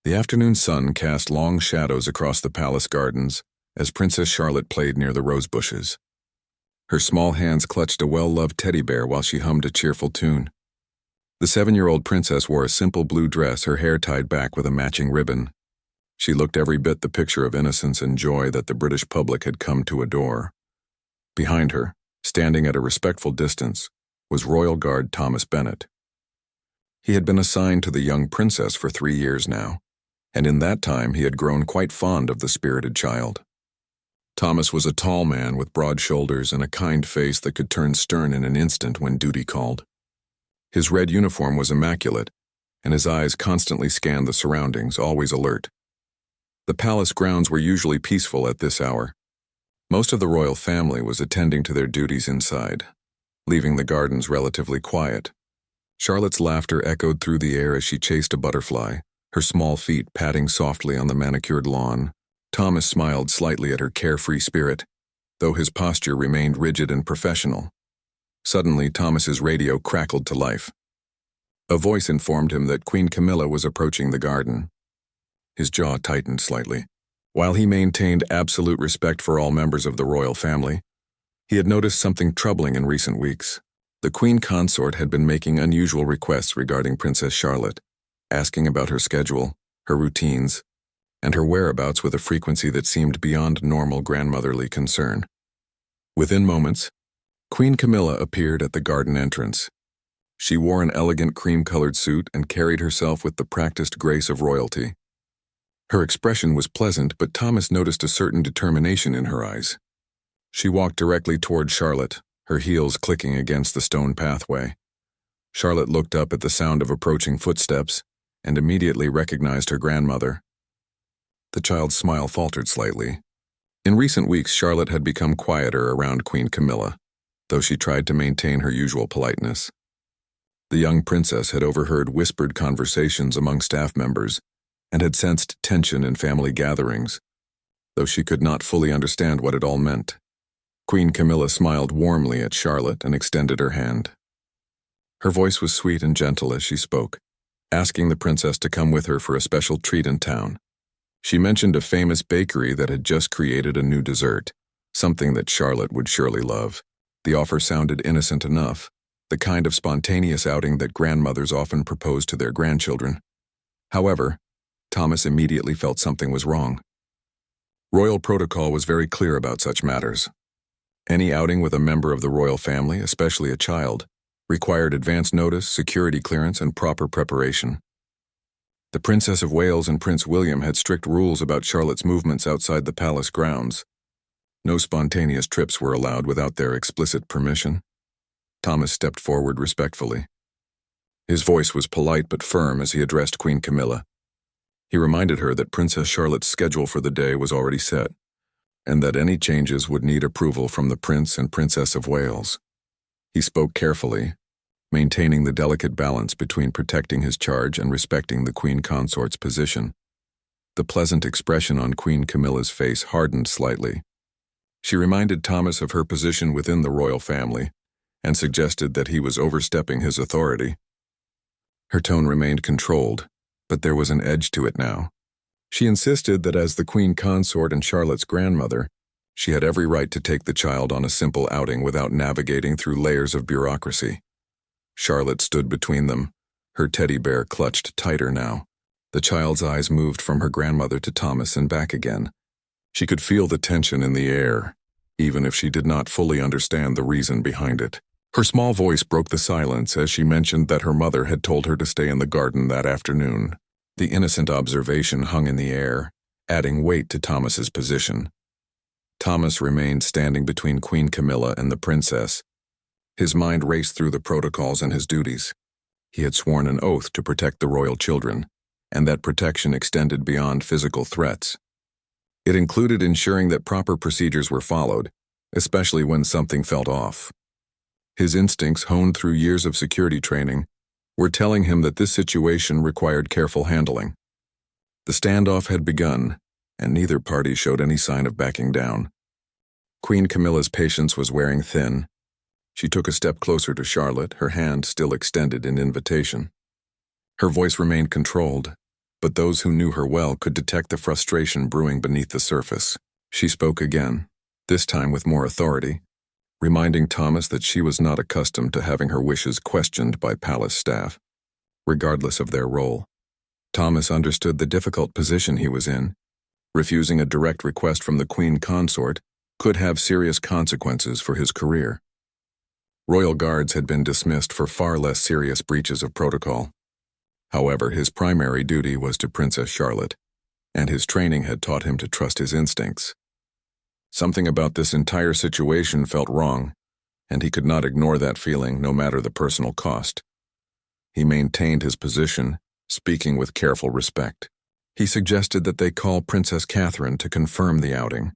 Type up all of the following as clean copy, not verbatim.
The afternoon sun cast long shadows across the palace gardens as Princess Charlotte played near the rose bushes. Her small hands clutched a well-loved teddy bear while she hummed a cheerful tune. The 7-year-old princess wore a simple blue dress, her hair tied back with a matching ribbon. She looked every bit the picture of innocence and joy that the British public had come to adore. Behind her, standing at a respectful distance, was Royal Guard Thomas Bennet. He had been assigned to the young princess for 3 years now, and in that time he had grown quite fond of the spirited child. Thomas was a tall man with broad shoulders and a kind face that could turn stern in an instant when duty called. His red uniform was immaculate, and his eyes constantly scanned the surroundings, always alert. The palace grounds were usually peaceful at this hour. Most of the royal family was attending to their duties inside, leaving the gardens relatively quiet. Charlotte's laughter echoed through the air as she chased a butterfly, her small feet patting softly on the manicured lawn. Thomas smiled slightly at her carefree spirit, though his posture remained rigid and professional. Suddenly, Thomas's radio crackled to life. A voice informed him that Queen Camilla was approaching the garden. His jaw tightened slightly. While he maintained absolute respect for all members of the royal family, he had noticed something troubling in recent weeks. The Queen Consort had been making unusual requests regarding Princess Charlotte, asking about her schedule, her routines, and her whereabouts with a frequency that seemed beyond normal grandmotherly concern. Within moments, Queen Camilla appeared at the garden entrance. She wore an elegant cream-colored suit and carried herself with the practiced grace of royalty. Her expression was pleasant, but Thomas noticed a certain determination in her eyes. She walked directly toward Charlotte, her heels clicking against the stone pathway. Charlotte looked up at the sound of approaching footsteps and immediately recognized her grandmother. The child's smile faltered slightly. In recent weeks, Charlotte had become quieter around Queen Camilla, though she tried to maintain her usual politeness. The young princess had overheard whispered conversations among staff members and had sensed tension in family gatherings, though she could not fully understand what it all meant. Queen Camilla smiled warmly at Charlotte and extended her hand. Her voice was sweet and gentle as she spoke, asking the princess to come with her for a special treat in town. She mentioned a famous bakery that had just created a new dessert, something that Charlotte would surely love. The offer sounded innocent enough, the kind of spontaneous outing that grandmothers often propose to their grandchildren. However, Thomas immediately felt something was wrong. Royal protocol was very clear about such matters. Any outing with a member of the royal family, especially a child, required advance notice, security clearance, and proper preparation. The Princess of Wales and Prince William had strict rules about Charlotte's movements outside the palace grounds. No spontaneous trips were allowed without their explicit permission. Thomas stepped forward respectfully. His voice was polite but firm as he addressed Queen Camilla. He reminded her that Princess Charlotte's schedule for the day was already set, and that any changes would need approval from the Prince and Princess of Wales. He spoke carefully, maintaining the delicate balance between protecting his charge and respecting the Queen Consort's position. The pleasant expression on Queen Camilla's face hardened slightly. She reminded Thomas of her position within the royal family and suggested that he was overstepping his authority. Her tone remained controlled, but there was an edge to it now. She insisted that as the Queen Consort and Charlotte's grandmother, she had every right to take the child on a simple outing without navigating through layers of bureaucracy. Charlotte stood between them, her teddy bear clutched tighter now. The child's eyes moved from her grandmother to Thomas and back again. She could feel the tension in the air, even if she did not fully understand the reason behind it. Her small voice broke the silence as she mentioned that her mother had told her to stay in the garden that afternoon. The innocent observation hung in the air, adding weight to Thomas's position. Thomas remained standing between Queen Camilla and the princess. His mind raced through the protocols and his duties. He had sworn an oath to protect the royal children, and that protection extended beyond physical threats. It included ensuring that proper procedures were followed, especially when something felt off. His instincts, honed through years of security training, were telling him that this situation required careful handling. The standoff had begun, and neither party showed any sign of backing down. Queen Camilla's patience was wearing thin. She took a step closer to Charlotte, her hand still extended in invitation. Her voice remained controlled, but those who knew her well could detect the frustration brewing beneath the surface. She spoke again, this time with more authority, reminding Thomas that she was not accustomed to having her wishes questioned by palace staff, regardless of their role. Thomas understood the difficult position he was in. Refusing a direct request from the queen consort could have serious consequences for his career. Royal guards had been dismissed for far less serious breaches of protocol. However, his primary duty was to Princess Charlotte, and his training had taught him to trust his instincts. Something about this entire situation felt wrong, and he could not ignore that feeling no matter the personal cost. He maintained his position, speaking with careful respect. He suggested that they call Princess Catherine to confirm the outing.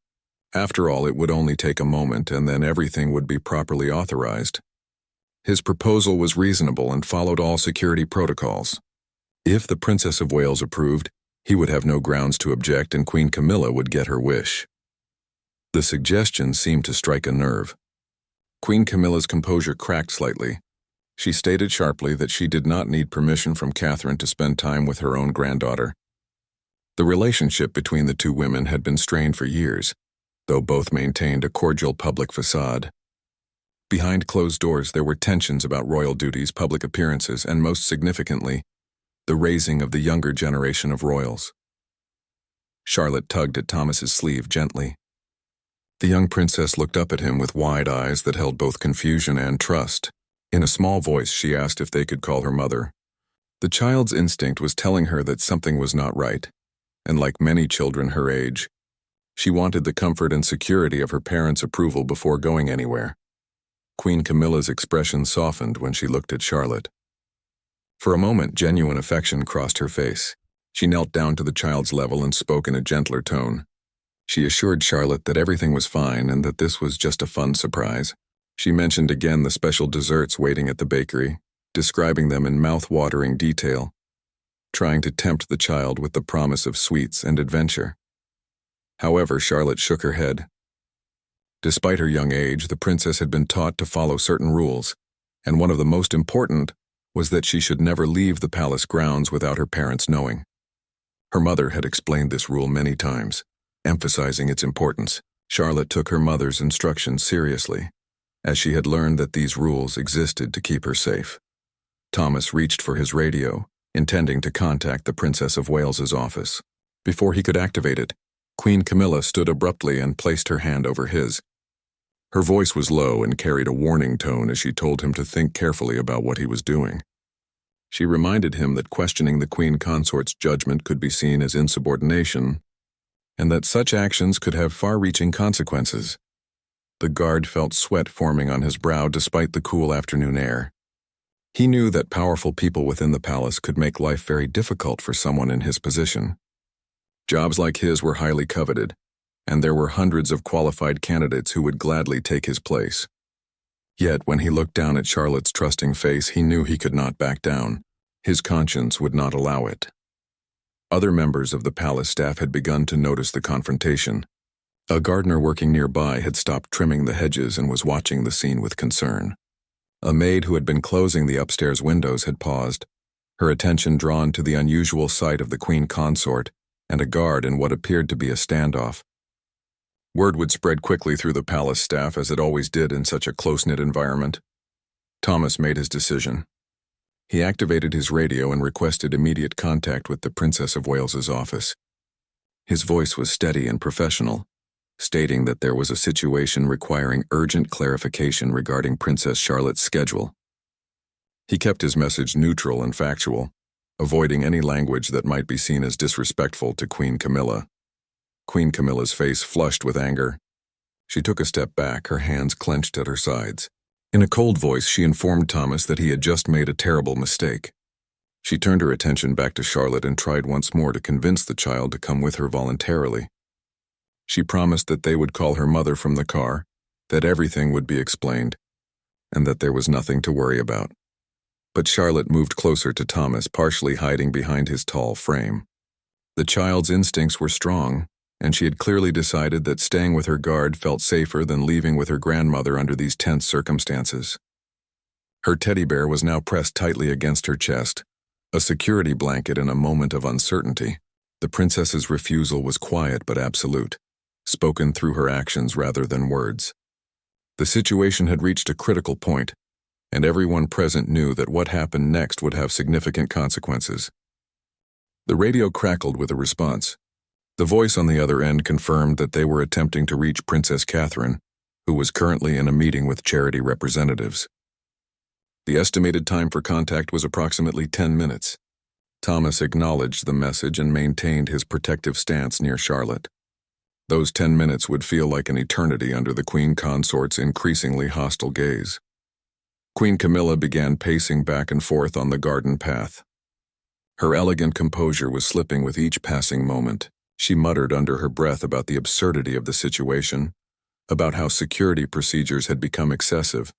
After all, it would only take a moment, and then everything would be properly authorized. His proposal was reasonable and followed all security protocols. If the Princess of Wales approved, he would have no grounds to object and Queen Camilla would get her wish. The suggestion seemed to strike a nerve. Queen Camilla's composure cracked slightly. She stated sharply that she did not need permission from Catherine to spend time with her own granddaughter. The relationship between the two women had been strained for years, though both maintained a cordial public facade. Behind closed doors there were tensions about royal duties, public appearances, and most significantly, the raising of the younger generation of royals. Charlotte tugged at Thomas's sleeve gently. The young princess looked up at him with wide eyes that held both confusion and trust. In a small voice, she asked if they could call her mother. The child's instinct was telling her that something was not right, and like many children her age, she wanted the comfort and security of her parents' approval before going anywhere. Queen Camilla's expression softened when she looked at Charlotte. For a moment, genuine affection crossed her face. She knelt down to the child's level and spoke in a gentler tone. She assured Charlotte that everything was fine and that this was just a fun surprise. She mentioned again the special desserts waiting at the bakery, describing them in mouth-watering detail, trying to tempt the child with the promise of sweets and adventure. However, Charlotte shook her head. Despite her young age, the princess had been taught to follow certain rules, and one of the most important was that she should never leave the palace grounds without her parents knowing. Her mother had explained this rule many times, emphasizing its importance. Charlotte took her mother's instructions seriously, as she had learned that these rules existed to keep her safe. Thomas reached for his radio, intending to contact the Princess of Wales's office. Before he could activate it, Queen Camilla stood abruptly and placed her hand over his. Her voice was low and carried a warning tone as she told him to think carefully about what he was doing. She reminded him that questioning the queen consort's judgment could be seen as insubordination, and that such actions could have far-reaching consequences. The guard felt sweat forming on his brow despite the cool afternoon air. He knew that powerful people within the palace could make life very difficult for someone in his position. Jobs like his were highly coveted, and there were hundreds of qualified candidates who would gladly take his place. Yet, when he looked down at Charlotte's trusting face, he knew he could not back down. His conscience would not allow it. Other members of the palace staff had begun to notice the confrontation. A gardener working nearby had stopped trimming the hedges and was watching the scene with concern. A maid who had been closing the upstairs windows had paused, her attention drawn to the unusual sight of the queen consort and a guard in what appeared to be a standoff. Word would spread quickly through the palace staff, as it always did in such a close-knit environment. Thomas made his decision. He activated his radio and requested immediate contact with the Princess of Wales's office. His voice was steady and professional, stating that there was a situation requiring urgent clarification regarding Princess Charlotte's schedule. He kept his message neutral and factual, avoiding any language that might be seen as disrespectful to Queen Camilla. Queen Camilla's face flushed with anger. She took a step back, her hands clenched at her sides. In a cold voice, she informed Thomas that he had just made a terrible mistake. She turned her attention back to Charlotte and tried once more to convince the child to come with her voluntarily. She promised that they would call her mother from the car, that everything would be explained, and that there was nothing to worry about. But Charlotte moved closer to Thomas, partially hiding behind his tall frame. The child's instincts were strong, and she had clearly decided that staying with her guard felt safer than leaving with her grandmother under these tense circumstances. Her teddy bear was now pressed tightly against her chest, a security blanket in a moment of uncertainty. The princess's refusal was quiet but absolute, spoken through her actions rather than words. The situation had reached a critical point, and everyone present knew that what happened next would have significant consequences. The radio crackled with a response. The voice on the other end confirmed that they were attempting to reach Princess Catherine, who was currently in a meeting with charity representatives. The estimated time for contact was approximately 10 minutes. Thomas acknowledged the message and maintained his protective stance near Charlotte. Those 10 minutes would feel like an eternity under the Queen Consort's increasingly hostile gaze. Queen Camilla began pacing back and forth on the garden path. Her elegant composure was slipping with each passing moment. She muttered under her breath about the absurdity of the situation, about how security procedures had become excessive,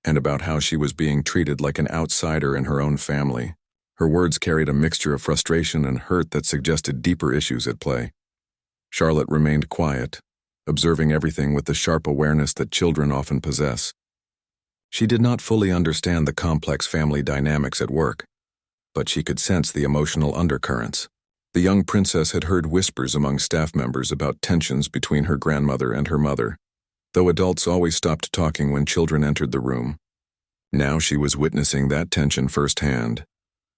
and about how she was being treated like an outsider in her own family. Her words carried a mixture of frustration and hurt that suggested deeper issues at play. Charlotte remained quiet, observing everything with the sharp awareness that children often possess. She did not fully understand the complex family dynamics at work, but she could sense the emotional undercurrents. The young princess had heard whispers among staff members about tensions between her grandmother and her mother, though adults always stopped talking when children entered the room. Now she was witnessing that tension firsthand.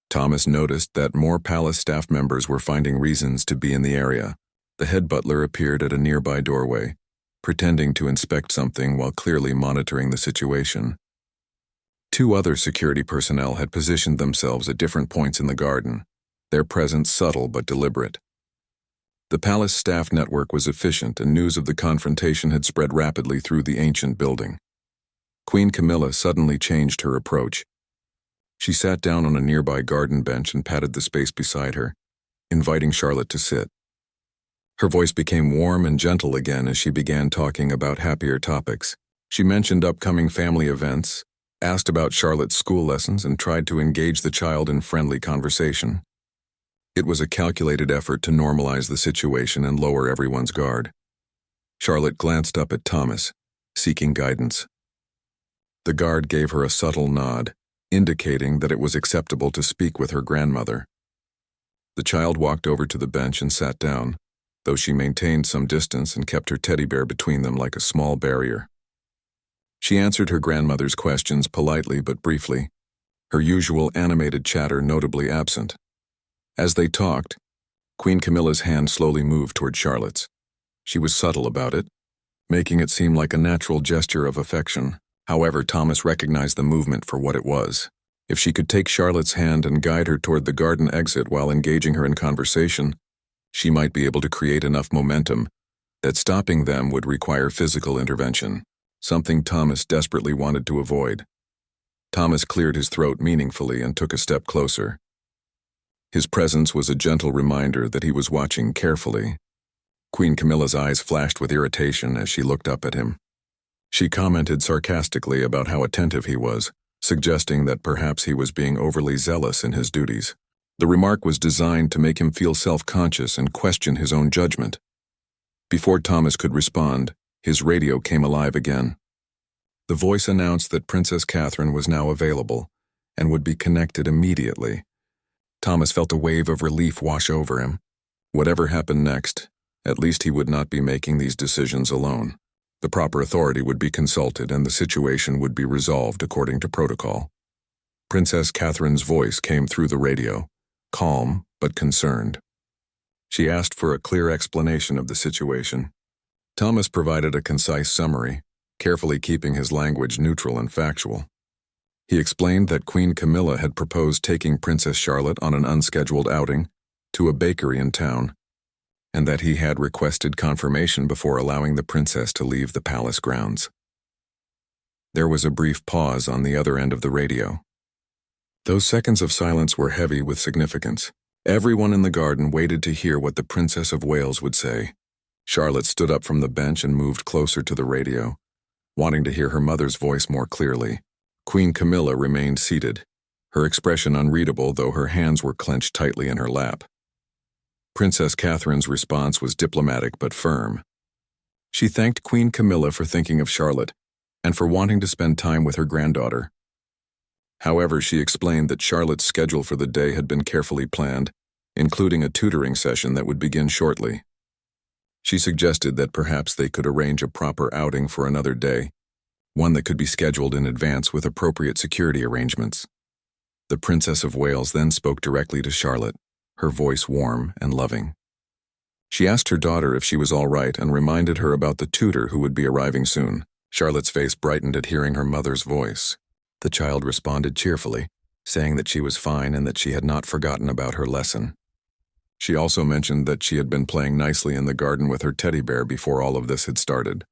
Thomas noticed that more palace staff members were finding reasons to be in the area. The head butler appeared at a nearby doorway, pretending to inspect something while clearly monitoring the situation. 2 other security personnel had positioned themselves at different points in the garden, their presence subtle but deliberate. The palace staff network was efficient, and news of the confrontation had spread rapidly through the ancient building. Queen Camilla suddenly changed her approach. She sat down on a nearby garden bench and patted the space beside her, inviting Charlotte to sit. Her voice became warm and gentle again as she began talking about happier topics. She mentioned upcoming family events, asked about Charlotte's school lessons, and tried to engage the child in friendly conversation. It was a calculated effort to normalize the situation and lower everyone's guard. Charlotte glanced up at Thomas, seeking guidance. The guard gave her a subtle nod, indicating that it was acceptable to speak with her grandmother. The child walked over to the bench and sat down, though she maintained some distance and kept her teddy bear between them like a small barrier. She answered her grandmother's questions politely but briefly, her usual animated chatter notably absent. As they talked, Queen Camilla's hand slowly moved toward Charlotte's. She was subtle about it, making it seem like a natural gesture of affection. However, Thomas recognized the movement for what it was. If she could take Charlotte's hand and guide her toward the garden exit while engaging her in conversation, she might be able to create enough momentum that stopping them would require physical intervention, something Thomas desperately wanted to avoid. Thomas cleared his throat meaningfully and took a step closer. His presence was a gentle reminder that he was watching carefully. Queen Camilla's eyes flashed with irritation as she looked up at him. She commented sarcastically about how attentive he was, suggesting that perhaps he was being overly zealous in his duties. The remark was designed to make him feel self-conscious and question his own judgment. Before Thomas could respond, his radio came alive again. The voice announced that Princess Catherine was now available and would be connected immediately. Thomas felt a wave of relief wash over him. Whatever happened next, at least he would not be making these decisions alone. The proper authority would be consulted and the situation would be resolved according to protocol. Princess Catherine's voice came through the radio, calm but concerned. She asked for a clear explanation of the situation. Thomas provided a concise summary, carefully keeping his language neutral and factual. He explained that Queen Camilla had proposed taking Princess Charlotte on an unscheduled outing to a bakery in town, and that he had requested confirmation before allowing the princess to leave the palace grounds. There was a brief pause on the other end of the radio. Those seconds of silence were heavy with significance. Everyone in the garden waited to hear what the Princess of Wales would say. Charlotte stood up from the bench and moved closer to the radio, wanting to hear her mother's voice more clearly. Queen Camilla remained seated, her expression unreadable though her hands were clenched tightly in her lap. Princess Catherine's response was diplomatic but firm. She thanked Queen Camilla for thinking of Charlotte and for wanting to spend time with her granddaughter. However, she explained that Charlotte's schedule for the day had been carefully planned, including a tutoring session that would begin shortly. She suggested that perhaps they could arrange a proper outing for another day, one that could be scheduled in advance with appropriate security arrangements. The Princess of Wales then spoke directly to Charlotte, her voice warm and loving. She asked her daughter if she was all right and reminded her about the tutor who would be arriving soon. Charlotte's face brightened at hearing her mother's voice. The child responded cheerfully, saying that she was fine and that she had not forgotten about her lesson. She also mentioned that she had been playing nicely in the garden with her teddy bear before all of this had started.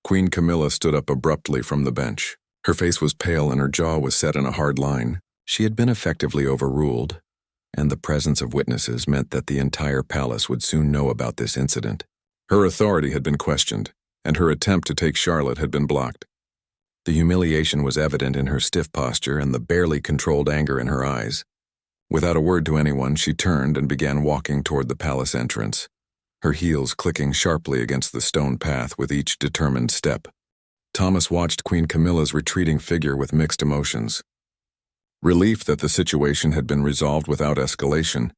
Queen Camilla stood up abruptly from the bench. Her face was pale and her jaw was set in a hard line. She had been effectively overruled, and the presence of witnesses meant that the entire palace would soon know about this incident. Her authority had been questioned, and her attempt to take Charlotte had been blocked. The humiliation was evident in her stiff posture and the barely controlled anger in her eyes. Without a word to anyone, she turned and began walking toward the palace entrance, her heels clicking sharply against the stone path with each determined step. Thomas watched Queen Camilla's retreating figure with mixed emotions. Relief that the situation had been resolved without escalation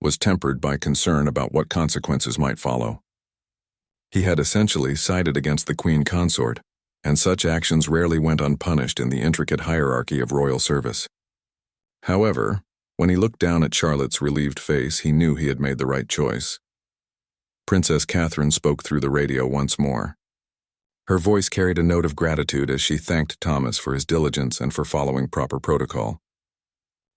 was tempered by concern about what consequences might follow. He had essentially sided against the queen consort, and such actions rarely went unpunished in the intricate hierarchy of royal service. However, when he looked down at Charlotte's relieved face, he knew he had made the right choice. Princess Catherine spoke through the radio once more. Her voice carried a note of gratitude as she thanked Thomas for his diligence and for following proper protocol.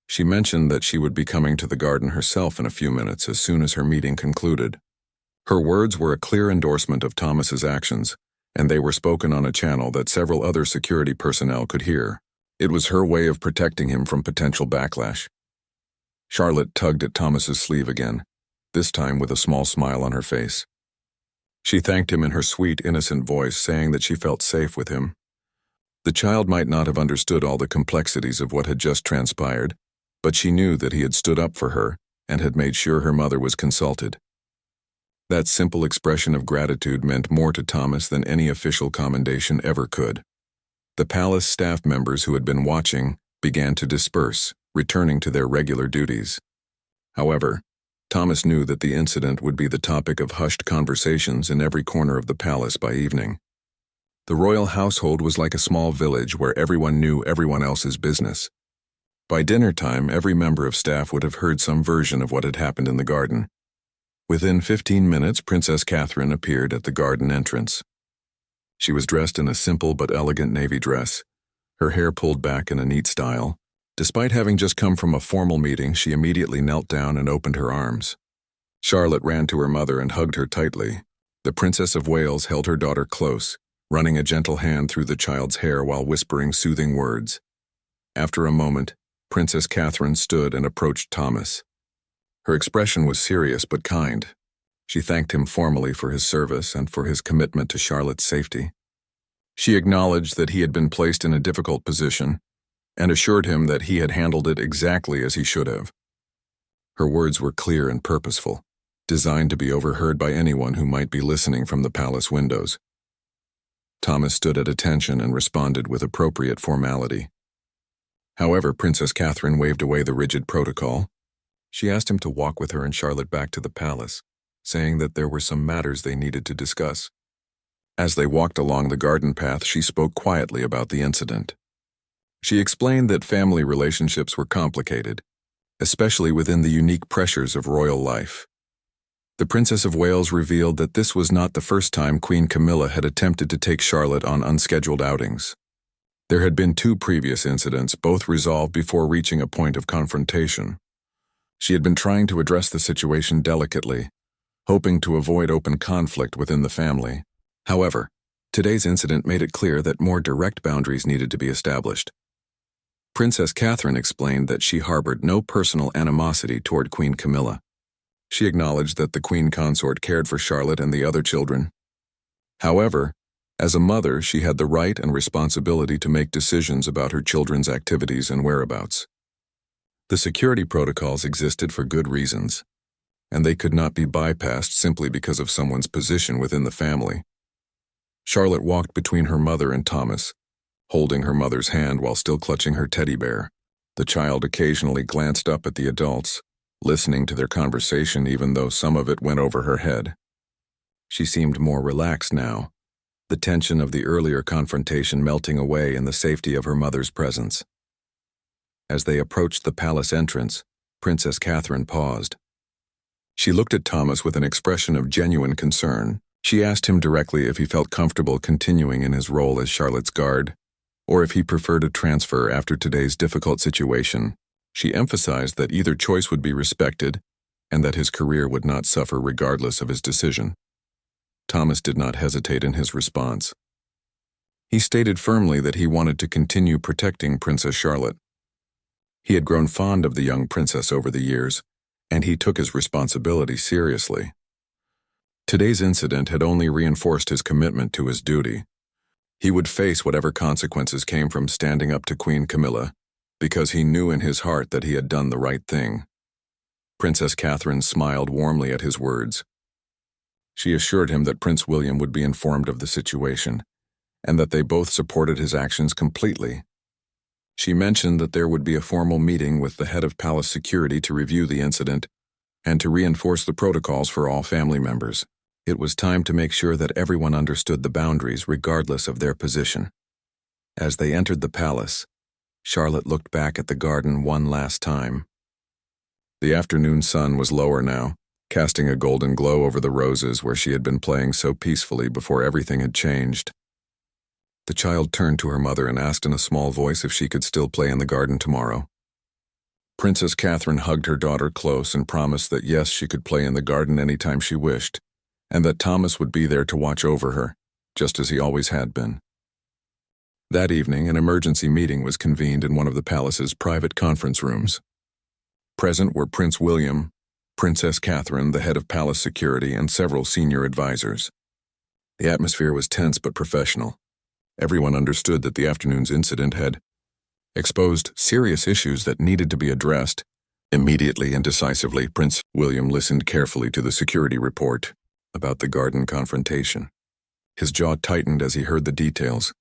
She mentioned that she would be coming to the garden herself in a few minutes as soon as her meeting concluded. Her words were a clear endorsement of Thomas's actions, and they were spoken on a channel that several other security personnel could hear. It was her way of protecting him from potential backlash. Charlotte tugged at Thomas's sleeve again, this time with a small smile on her face. She thanked him in her sweet, innocent voice, saying that she felt safe with him. The child might not have understood all the complexities of what had just transpired, but she knew that he had stood up for her and had made sure her mother was consulted. That simple expression of gratitude meant more to Thomas than any official commendation ever could. The palace staff members who had been watching began to disperse, returning to their regular duties. However, Thomas knew that the incident would be the topic of hushed conversations in every corner of the palace by evening. The royal household was like a small village where everyone knew everyone else's business. By dinner time, every member of staff would have heard some version of what had happened in the garden. Within 15 minutes, Princess Catherine appeared at the garden entrance. She was dressed in a simple but elegant navy dress, her hair pulled back in a neat style. Despite having just come from a formal meeting, she immediately knelt down and opened her arms. Charlotte ran to her mother and hugged her tightly. The Princess of Wales held her daughter close, running a gentle hand through the child's hair while whispering soothing words. After a moment, Princess Catherine stood and approached Thomas. Her expression was serious but kind. She thanked him formally for his service and for his commitment to Charlotte's safety. She acknowledged that he had been placed in a difficult position and assured him that he had handled it exactly as he should have. Her words were clear and purposeful, designed to be overheard by anyone who might be listening from the palace windows. Thomas stood at attention and responded with appropriate formality. However, Princess Catherine waved away the rigid protocol. She asked him to walk with her and Charlotte back to the palace, saying that there were some matters they needed to discuss. As they walked along the garden path, she spoke quietly about the incident. She explained that family relationships were complicated, especially within the unique pressures of royal life. The Princess of Wales revealed that this was not the first time Queen Camilla had attempted to take Charlotte on unscheduled outings. There had been 2 previous incidents, both resolved before reaching a point of confrontation. She had been trying to address the situation delicately, hoping to avoid open conflict within the family. However, today's incident made it clear that more direct boundaries needed to be established. Princess Catherine explained that she harbored no personal animosity toward Queen Camilla. She acknowledged that the queen consort cared for Charlotte and the other children. However, as a mother, she had the right and responsibility to make decisions about her children's activities and whereabouts. The security protocols existed for good reasons, and they could not be bypassed simply because of someone's position within the family. Charlotte walked between her mother and Thomas, holding her mother's hand while still clutching her teddy bear. The child occasionally glanced up at the adults, listening to their conversation even though some of it went over her head. She seemed more relaxed now, the tension of the earlier confrontation melting away in the safety of her mother's presence. As they approached the palace entrance, Princess Catherine paused. She looked at Thomas with an expression of genuine concern. She asked him directly if he felt comfortable continuing in his role as Charlotte's guard, or if he preferred a transfer after today's difficult situation. She emphasized that either choice would be respected and that his career would not suffer regardless of his decision. Thomas did not hesitate in his response. He stated firmly that he wanted to continue protecting Princess Charlotte. He had grown fond of the young princess over the years, and he took his responsibility seriously. Today's incident had only reinforced his commitment to his duty. He would face whatever consequences came from standing up to Queen Camilla, because he knew in his heart that he had done the right thing. Princess Catherine smiled warmly at his words. She assured him that Prince William would be informed of the situation, and that they both supported his actions completely. She mentioned that there would be a formal meeting with the head of palace security to review the incident and to reinforce the protocols for all family members. It was time to make sure that everyone understood the boundaries regardless of their position. As they entered the palace, Charlotte looked back at the garden one last time. The afternoon sun was lower now, casting a golden glow over the roses where she had been playing so peacefully before everything had changed. The child turned to her mother and asked in a small voice if she could still play in the garden tomorrow. Princess Catherine hugged her daughter close and promised that yes, she could play in the garden anytime she wished, and that Thomas would be there to watch over her, just as he always had been. That evening, an emergency meeting was convened in one of the palace's private conference rooms. Present were Prince William, Princess Catherine, the head of palace security, and several senior advisors. The atmosphere was tense but professional. Everyone understood that the afternoon's incident had exposed serious issues that needed to be addressed. Immediately and decisively, Prince William listened carefully to the security report about the garden confrontation. His jaw tightened as he heard the details,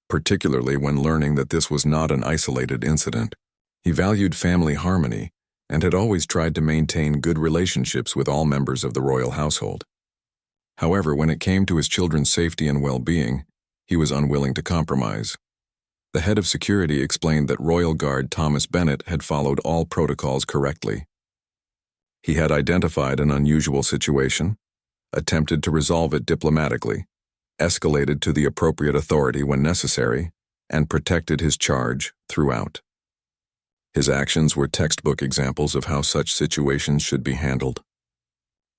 particularly when learning that this was not an isolated incident. He valued family harmony and had always tried to maintain good relationships with all members of the royal household. However, when it came to his children's safety and well-being, he was unwilling to compromise. The head of security explained that Royal Guard Thomas Bennett had followed all protocols correctly. He had identified an unusual situation, attempted to resolve it diplomatically, escalated to the appropriate authority when necessary, and protected his charge throughout. His actions were textbook examples of how such situations should be handled.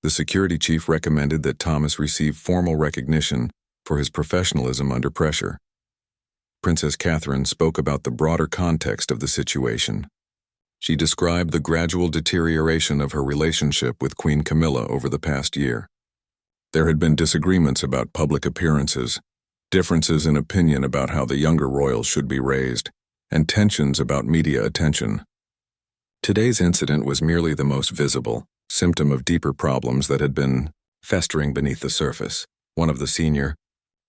The security chief recommended that Thomas receive formal recognition for his professionalism under pressure. Princess Catherine spoke about the broader context of the situation. She described the gradual deterioration of her relationship with Queen Camilla over the past year. There had been disagreements about public appearances, differences in opinion about how the younger royals should be raised, and tensions about media attention. Today's incident was merely the most visible symptom of deeper problems that had been festering beneath the surface. One of the senior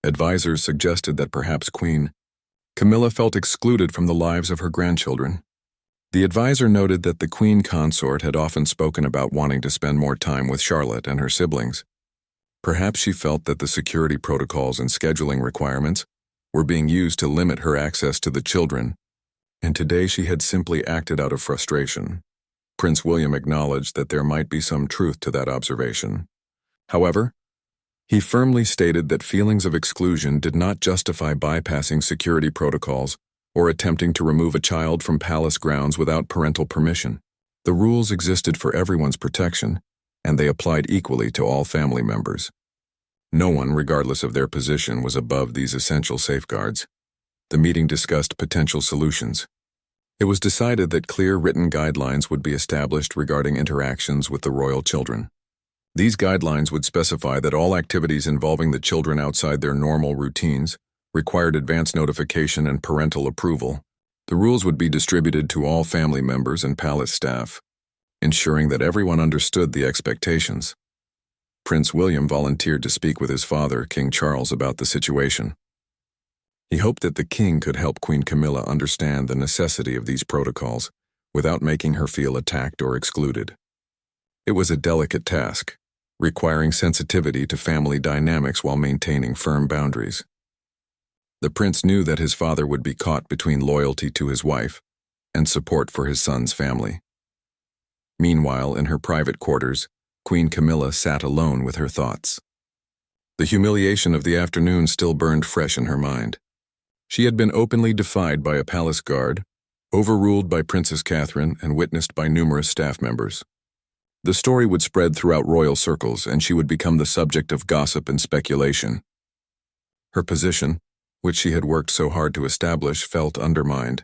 advisors suggested that perhaps Queen Camilla felt excluded from the lives of her grandchildren. The advisor noted that the Queen consort had often spoken about wanting to spend more time with Charlotte and her siblings. Perhaps she felt that the security protocols and scheduling requirements were being used to limit her access to the children, and today she had simply acted out of frustration. Prince William acknowledged that there might be some truth to that observation. However, he firmly stated that feelings of exclusion did not justify bypassing security protocols or attempting to remove a child from palace grounds without parental permission. The rules existed for everyone's protection, and they applied equally to all family members. No one, regardless of their position, was above these essential safeguards. The meeting discussed potential solutions. It was decided that clear written guidelines would be established regarding interactions with the royal children. These guidelines would specify that all activities involving the children outside their normal routines required advance notification and parental approval. The rules would be distributed to all family members and palace staff, ensuring that everyone understood the expectations. Prince William volunteered to speak with his father, King Charles, about the situation. He hoped that the king could help Queen Camilla understand the necessity of these protocols without making her feel attacked or excluded. It was a delicate task, requiring sensitivity to family dynamics while maintaining firm boundaries. The prince knew that his father would be caught between loyalty to his wife and support for his son's family. Meanwhile, in her private quarters, Queen Camilla sat alone with her thoughts. The humiliation of the afternoon still burned fresh in her mind. She had been openly defied by a palace guard, overruled by Princess Catherine, and witnessed by numerous staff members. The story would spread throughout royal circles, and she would become the subject of gossip and speculation. Her position, which she had worked so hard to establish, felt undermined.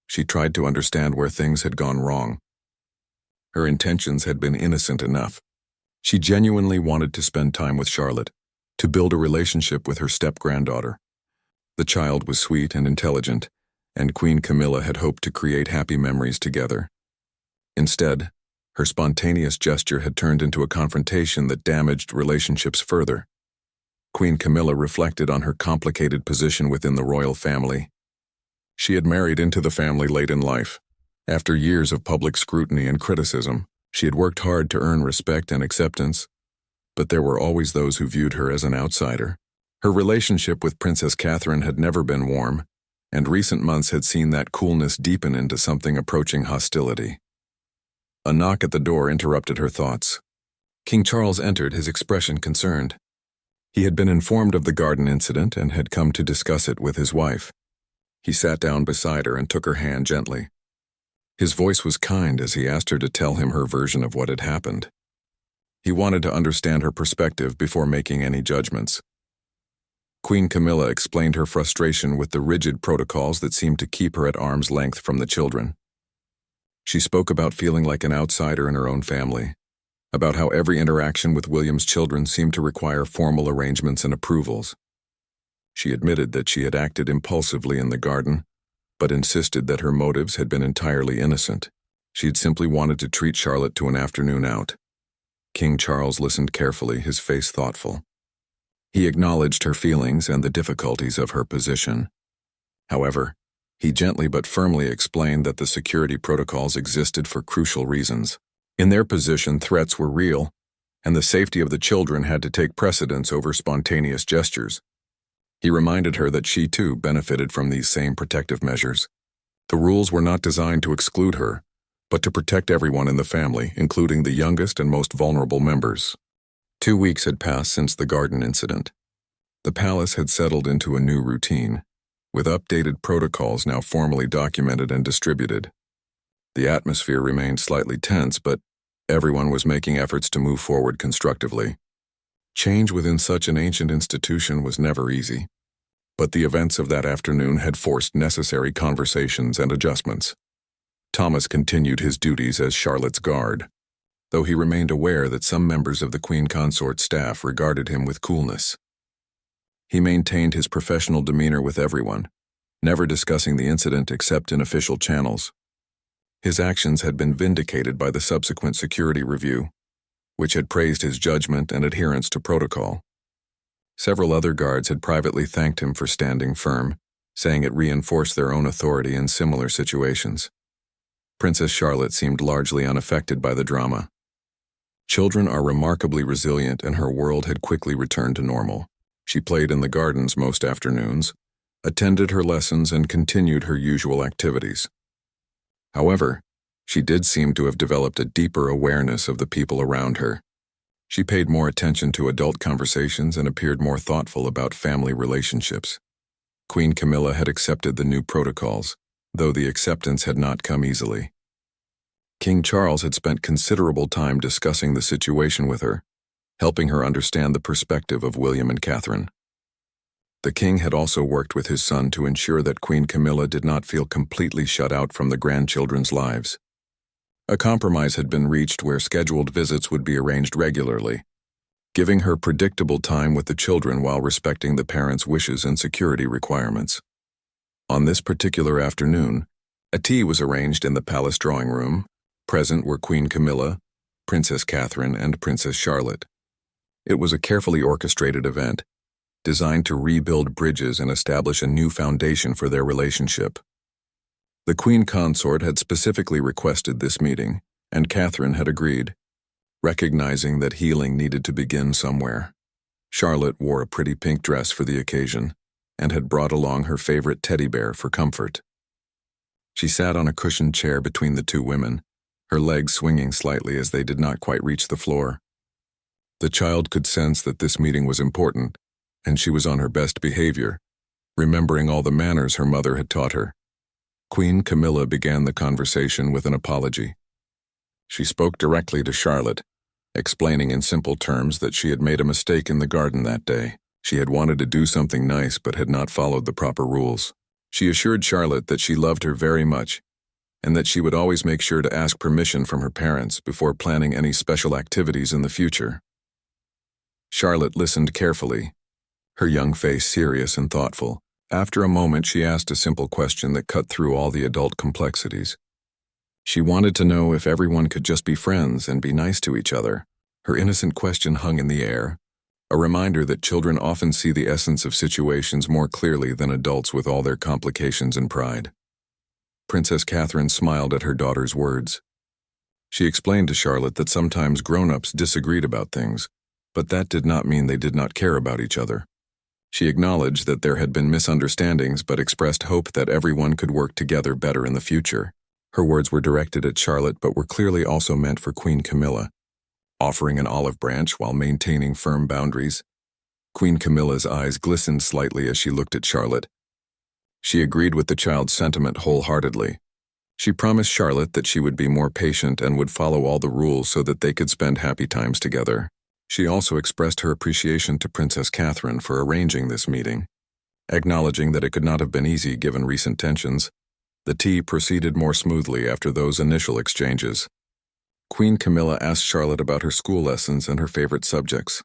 She tried to understand where things had gone wrong. Her intentions had been innocent enough. She genuinely wanted to spend time with Charlotte, to build a relationship with her step-granddaughter. The child was sweet and intelligent, and Queen Camilla had hoped to create happy memories together. Instead, her spontaneous gesture had turned into a confrontation that damaged relationships further. Queen Camilla reflected on her complicated position within the royal family. She had married into the family late in life. After years of public scrutiny and criticism, she had worked hard to earn respect and acceptance, but there were always those who viewed her as an outsider. Her relationship with Princess Catherine had never been warm, and recent months had seen that coolness deepen into something approaching hostility. A knock at the door interrupted her thoughts. King Charles entered, his expression concerned. He had been informed of the garden incident and had come to discuss it with his wife. He sat down beside her and took her hand gently. His voice was kind as he asked her to tell him her version of what had happened. He wanted to understand her perspective before making any judgments. Queen Camilla explained her frustration with the rigid protocols that seemed to keep her at arm's length from the children. She spoke about feeling like an outsider in her own family, about how every interaction with William's children seemed to require formal arrangements and approvals. She admitted that she had acted impulsively in the garden, but insisted that her motives had been entirely innocent. She had simply wanted to treat Charlotte to an afternoon out. King Charles listened carefully, his face thoughtful. He acknowledged her feelings and the difficulties of her position. However, he gently but firmly explained that the security protocols existed for crucial reasons. In their position, threats were real, and the safety of the children had to take precedence over spontaneous gestures. He reminded her that she too benefited from these same protective measures. The rules were not designed to exclude her, but to protect everyone in the family, including the youngest and most vulnerable members. 2 weeks had passed since the garden incident. The palace had settled into a new routine, with updated protocols now formally documented and distributed. The atmosphere remained slightly tense, but everyone was making efforts to move forward constructively. Change within such an ancient institution was never easy, but the events of that afternoon had forced necessary conversations and adjustments. Thomas continued his duties as Charlotte's guard, though he remained aware that some members of the Queen Consort's staff regarded him with coolness. He maintained his professional demeanor with everyone, never discussing the incident except in official channels. His actions had been vindicated by the subsequent security review, which had praised his judgment and adherence to protocol. Several other guards had privately thanked him for standing firm, saying it reinforced their own authority in similar situations. Princess Charlotte seemed largely unaffected by the drama. Children are remarkably resilient, and her world had quickly returned to normal. She played in the gardens most afternoons, attended her lessons, and continued her usual activities. However, she did seem to have developed a deeper awareness of the people around her. She paid more attention to adult conversations and appeared more thoughtful about family relationships. Queen Camilla had accepted the new protocols, though the acceptance had not come easily. King Charles had spent considerable time discussing the situation with her, helping her understand the perspective of William and Catherine. The king had also worked with his son to ensure that Queen Camilla did not feel completely shut out from the grandchildren's lives. A compromise had been reached where scheduled visits would be arranged regularly, giving her predictable time with the children while respecting the parents' wishes and security requirements. On this particular afternoon, a tea was arranged in the palace drawing room. Present were Queen Camilla, Princess Catherine, and Princess Charlotte. It was a carefully orchestrated event, designed to rebuild bridges and establish a new foundation for their relationship. The Queen Consort had specifically requested this meeting, and Catherine had agreed, recognizing that healing needed to begin somewhere. Charlotte wore a pretty pink dress for the occasion, and had brought along her favorite teddy bear for comfort. She sat on a cushioned chair between the two women, her legs swinging slightly as they did not quite reach the floor. The child could sense that this meeting was important, and she was on her best behavior, remembering all the manners her mother had taught her. Queen Camilla began the conversation with an apology. She spoke directly to Charlotte, explaining in simple terms that she had made a mistake in the garden that day. She had wanted to do something nice but had not followed the proper rules. She assured Charlotte that she loved her very much, and that she would always make sure to ask permission from her parents before planning any special activities in the future. Charlotte listened carefully, her young face serious and thoughtful. After a moment, she asked a simple question that cut through all the adult complexities. She wanted to know if everyone could just be friends and be nice to each other. Her innocent question hung in the air, a reminder that children often see the essence of situations more clearly than adults with all their complications and pride. Princess Catherine smiled at her daughter's words. She explained to Charlotte that sometimes grown-ups disagreed about things, but that did not mean they did not care about each other. She acknowledged that there had been misunderstandings but expressed hope that everyone could work together better in the future. Her words were directed at Charlotte but were clearly also meant for Queen Camilla, offering an olive branch while maintaining firm boundaries. Queen Camilla's eyes glistened slightly as she looked at Charlotte. She agreed with the child's sentiment wholeheartedly. She promised Charlotte that she would be more patient and would follow all the rules so that they could spend happy times together. She also expressed her appreciation to Princess Catherine for arranging this meeting, acknowledging that it could not have been easy given recent tensions. The tea proceeded more smoothly after those initial exchanges. Queen Camilla asked Charlotte about her school lessons and her favorite subjects.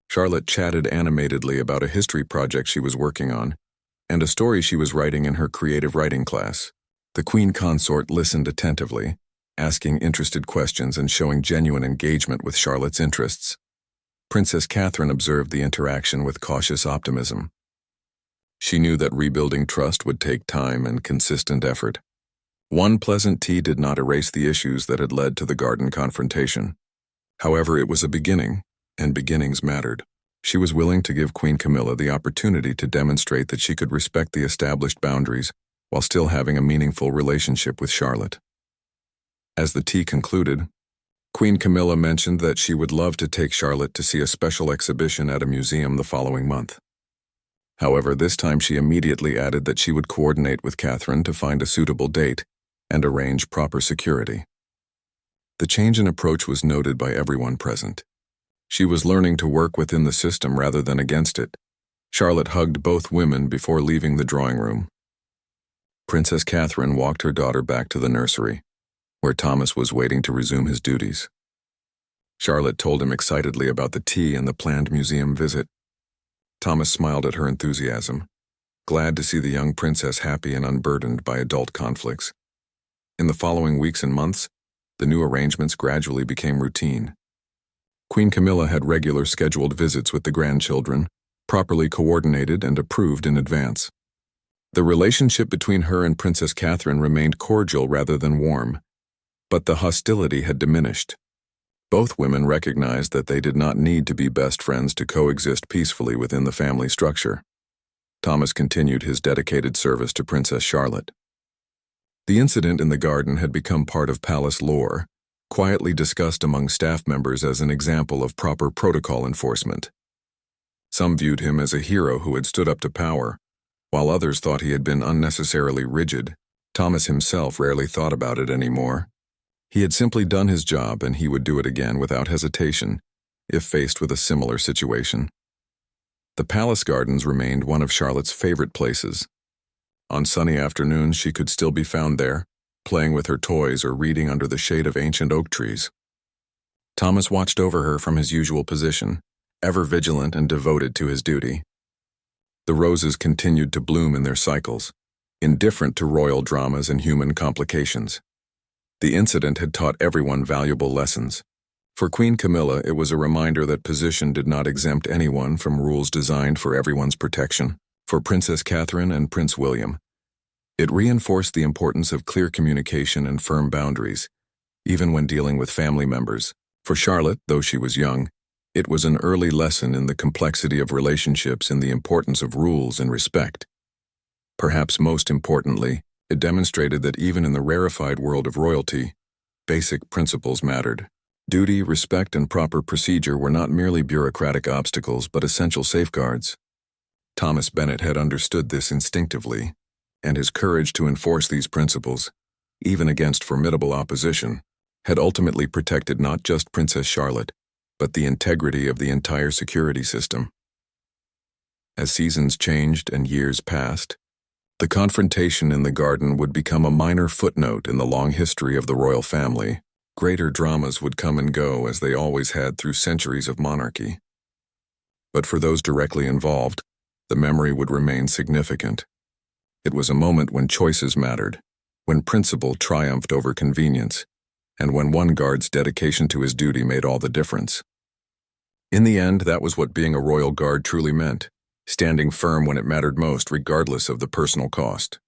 Charlotte chatted animatedly about a history project she was working on, and a story she was writing in her creative writing class. The Queen Consort listened attentively, asking interested questions and showing genuine engagement with Charlotte's interests. Princess Catherine observed the interaction with cautious optimism. She knew that rebuilding trust would take time and consistent effort. One pleasant tea did not erase the issues that had led to the garden confrontation. However, it was a beginning, and beginnings mattered. She was willing to give Queen Camilla the opportunity to demonstrate that she could respect the established boundaries while still having a meaningful relationship with Charlotte. As the tea concluded, Queen Camilla mentioned that she would love to take Charlotte to see a special exhibition at a museum the following month. However, this time she immediately added that she would coordinate with Catherine to find a suitable date and arrange proper security. The change in approach was noted by everyone present. She was learning to work within the system rather than against it. Charlotte hugged both women before leaving the drawing room. Princess Catherine walked her daughter back to the nursery, where Thomas was waiting to resume his duties. Charlotte told him excitedly about the tea and the planned museum visit. Thomas smiled at her enthusiasm, glad to see the young princess happy and unburdened by adult conflicts. In the following weeks and months, the new arrangements gradually became routine. Queen Camilla had regular scheduled visits with the grandchildren, properly coordinated and approved in advance. The relationship between her and Princess Catherine remained cordial rather than warm, but the hostility had diminished. Both women recognized that they did not need to be best friends to coexist peacefully within the family structure. Thomas continued his dedicated service to Princess Charlotte. The incident in the garden had become part of palace lore, quietly discussed among staff members as an example of proper protocol enforcement. Some viewed him as a hero who had stood up to power, while others thought he had been unnecessarily rigid. Thomas himself rarely thought about it anymore. He had simply done his job, and he would do it again without hesitation, if faced with a similar situation. The palace gardens remained one of Charlotte's favorite places. On sunny afternoons, she could still be found there, playing with her toys or reading under the shade of ancient oak trees. Thomas watched over her from his usual position, ever vigilant and devoted to his duty. The roses continued to bloom in their cycles, indifferent to royal dramas and human complications. The incident had taught everyone valuable lessons. For Queen Camilla, it was a reminder that position did not exempt anyone from rules designed for everyone's protection. For Princess Catherine and Prince William, it reinforced the importance of clear communication and firm boundaries, even when dealing with family members. For Charlotte, though she was young, it was an early lesson in the complexity of relationships and the importance of rules and respect. Perhaps most importantly, it demonstrated that even in the rarefied world of royalty, basic principles mattered. Duty, respect, and proper procedure were not merely bureaucratic obstacles but essential safeguards. Thomas Bennet had understood this instinctively, and his courage to enforce these principles, even against formidable opposition, had ultimately protected not just Princess Charlotte, but the integrity of the entire security system. As seasons changed and years passed, the confrontation in the garden would become a minor footnote in the long history of the royal family. Greater dramas would come and go as they always had through centuries of monarchy. But for those directly involved, the memory would remain significant. It was a moment when choices mattered, when principle triumphed over convenience, and when one guard's dedication to his duty made all the difference. In the end, that was what being a royal guard truly meant, standing firm when it mattered most regardless of the personal cost.